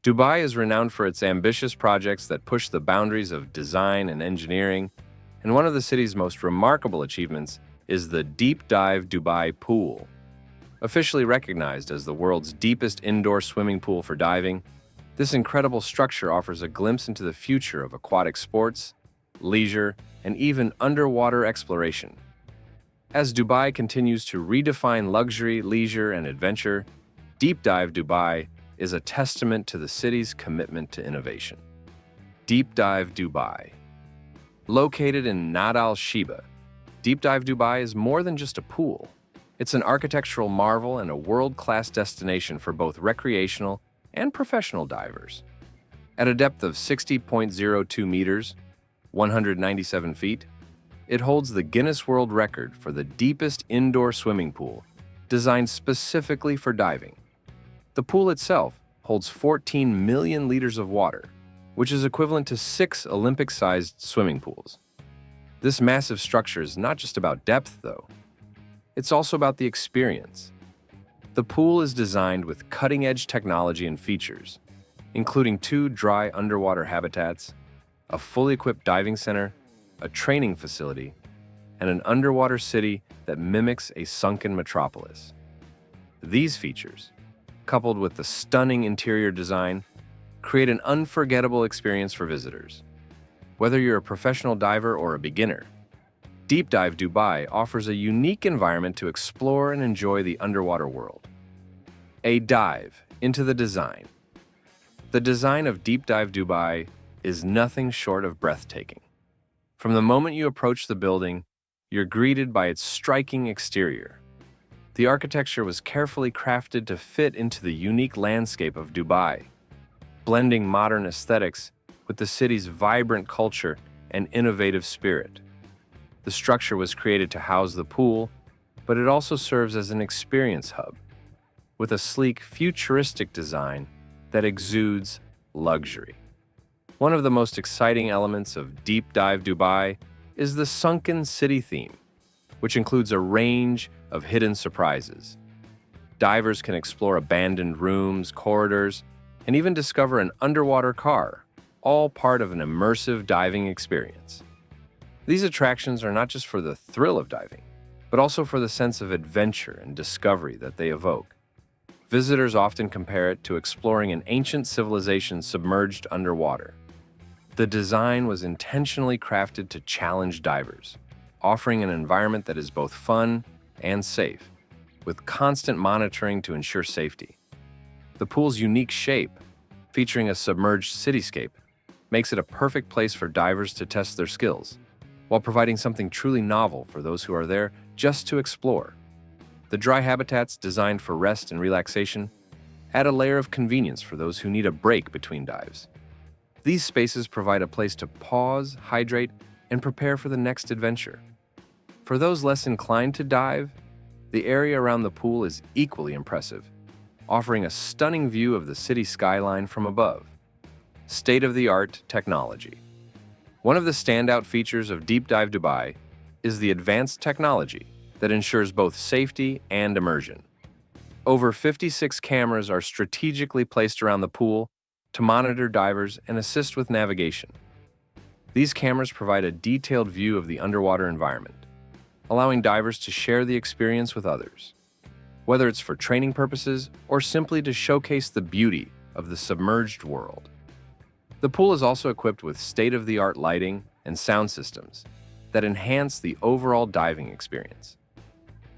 Dubai is renowned for its ambitious projects that push the boundaries of design and engineering, and one of the city's most remarkable achievements is the Deep Dive Dubai Pool. Officially recognized as the world's deepest indoor swimming pool for diving, this incredible structure offers a glimpse into the future of aquatic sports, leisure, and even underwater exploration. As Dubai continues to redefine luxury, leisure, and adventure, Deep Dive Dubai is a testament to the city's commitment to innovation. Deep Dive Dubai. Located in Nad Al Sheba, Deep Dive Dubai is more than just a pool. It's an architectural marvel and a world-class destination for both recreational and professional divers. At a depth of 60.02 meters, 197 feet, it holds the Guinness World Record for the deepest indoor swimming pool, designed specifically for diving. The pool itself holds 14 million liters of water, which is equivalent to 6 Olympic-sized swimming pools. This massive structure is not just about depth, though. It's also about the experience. The pool is designed with cutting-edge technology and features, including 2 dry underwater habitats, a fully equipped diving center, a training facility, and an underwater city that mimics a sunken metropolis. These features, coupled with the stunning interior design, create an unforgettable experience for visitors. Whether you're a professional diver or a beginner, Deep Dive Dubai offers a unique environment to explore and enjoy the underwater world. A dive into the design. The design of Deep Dive Dubai is nothing short of breathtaking. From the moment you approach the building, you're greeted by its striking exterior. The architecture was carefully crafted to fit into the unique landscape of Dubai, blending modern aesthetics with the city's vibrant culture and innovative spirit. The structure was created to house the pool, but it also serves as an experience hub, with a sleek, futuristic design that exudes luxury. One of the most exciting elements of Deep Dive Dubai is the Sunken City theme, which includes a range of hidden surprises. Divers can explore abandoned rooms, corridors, and even discover an underwater car, all part of an immersive diving experience. These attractions are not just for the thrill of diving, but also for the sense of adventure and discovery that they evoke. Visitors often compare it to exploring an ancient civilization submerged underwater. The design was intentionally crafted to challenge divers, offering an environment that is both fun and safe, with constant monitoring to ensure safety. The pool's unique shape, featuring a submerged cityscape, makes it a perfect place for divers to test their skills, while providing something truly novel for those who are there just to explore. The dry habitats, designed for rest and relaxation, add a layer of convenience for those who need a break between dives. These spaces provide a place to pause, hydrate, and prepare for the next adventure. For those less inclined to dive, the area around the pool is equally impressive, offering a stunning view of the city skyline from above. State-of-the-art technology. One of the standout features of Deep Dive Dubai is the advanced technology that ensures both safety and immersion. Over 56 cameras are strategically placed around the pool to monitor divers and assist with navigation. These cameras provide a detailed view of the underwater environment, allowing divers to share the experience with others. Whether it's for training purposes or simply to showcase the beauty of the submerged world. The pool is also equipped with state-of-the-art lighting and sound systems that enhance the overall diving experience.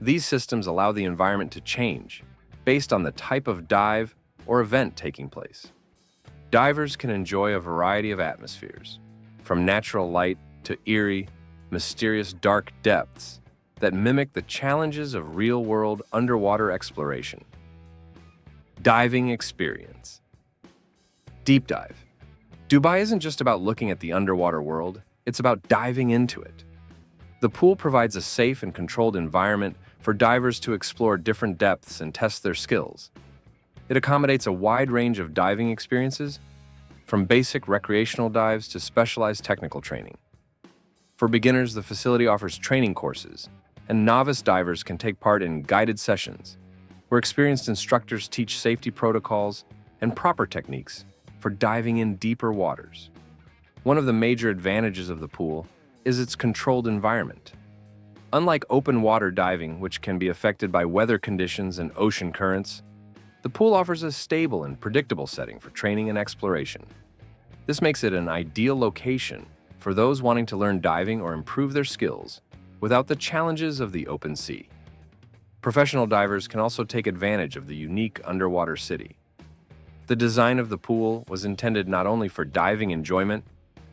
These systems allow the environment to change based on the type of dive or event taking place. Divers can enjoy a variety of atmospheres, from natural light to eerie, mysterious dark depths that mimic the challenges of real-world underwater exploration. Diving experience. Deep dive. Dubai isn't just about looking at the underwater world, it's about diving into it. The pool provides a safe and controlled environment for divers to explore different depths and test their skills. It accommodates a wide range of diving experiences, from basic recreational dives to specialized technical training. For beginners, the facility offers training courses, and novice divers can take part in guided sessions, where experienced instructors teach safety protocols and proper techniques for diving in deeper waters. One of the major advantages of the pool is its controlled environment. Unlike open water diving, which can be affected by weather conditions and ocean currents, the pool offers a stable and predictable setting for training and exploration. This makes it an ideal location for those wanting to learn diving or improve their skills without the challenges of the open sea. Professional divers can also take advantage of the unique underwater city. The design of the pool was intended not only for diving enjoyment,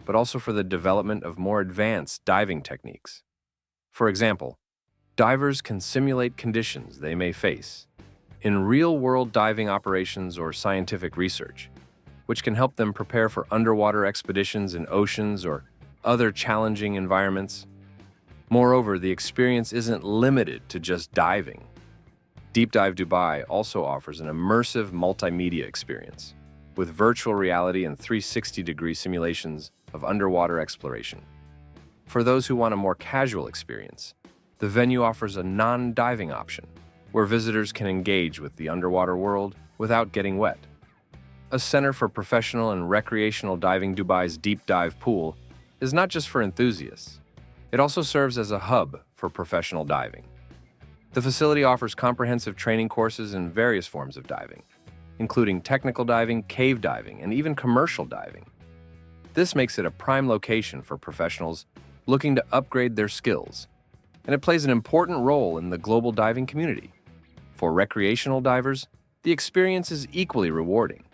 but also for the development of more advanced diving techniques. For example, divers can simulate conditions they may face in real-world diving operations or scientific research, which can help them prepare for underwater expeditions in oceans or other challenging environments. Moreover, the experience isn't limited to just diving. Deep Dive Dubai also offers an immersive multimedia experience with virtual reality and 360-degree simulations of underwater exploration. For those who want a more casual experience, the venue offers a non-diving option, where visitors can engage with the underwater world without getting wet. A center for professional and recreational diving, Dubai's Deep Dive Pool is not just for enthusiasts. It also serves as a hub for professional diving. The facility offers comprehensive training courses in various forms of diving, including technical diving, cave diving, and even commercial diving. This makes it a prime location for professionals looking to upgrade their skills, and it plays an important role in the global diving community. For recreational divers, the experience is equally rewarding.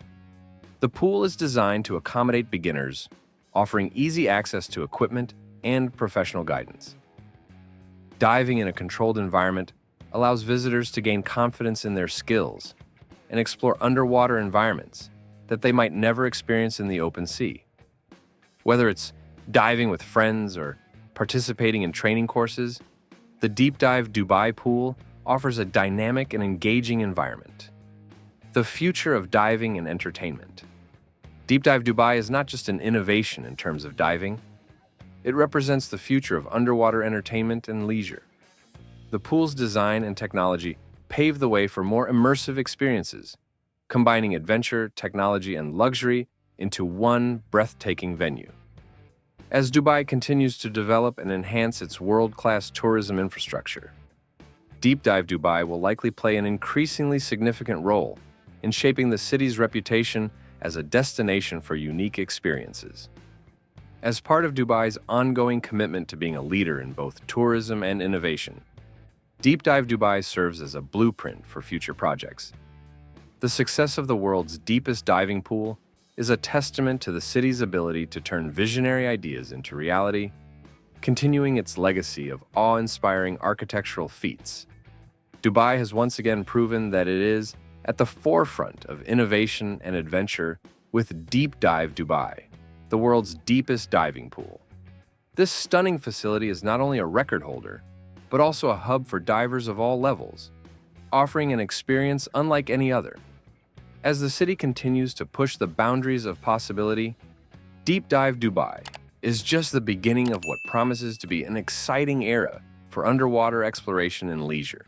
The pool is designed to accommodate beginners, offering easy access to equipment and professional guidance. Diving in a controlled environment allows visitors to gain confidence in their skills and explore underwater environments that they might never experience in the open sea. Whether it's diving with friends or participating in training courses, the Deep Dive Dubai Pool offers a dynamic and engaging environment. The future of diving and entertainment. Deep Dive Dubai is not just an innovation in terms of diving, it represents the future of underwater entertainment and leisure. The pool's design and technology pave the way for more immersive experiences, combining adventure, technology, and luxury into one breathtaking venue. As Dubai continues to develop and enhance its world-class tourism infrastructure, Deep Dive Dubai will likely play an increasingly significant role in shaping the city's reputation as a destination for unique experiences. As part of Dubai's ongoing commitment to being a leader in both tourism and innovation, Deep Dive Dubai serves as a blueprint for future projects. The success of the world's deepest diving pool is a testament to the city's ability to turn visionary ideas into reality, continuing its legacy of awe-inspiring architectural feats. Dubai has once again proven that it is at the forefront of innovation and adventure with Deep Dive Dubai, the world's deepest diving pool. This stunning facility is not only a record holder, but also a hub for divers of all levels, offering an experience unlike any other. As the city continues to push the boundaries of possibility, Deep Dive Dubai is just the beginning of what promises to be an exciting era for underwater exploration and leisure.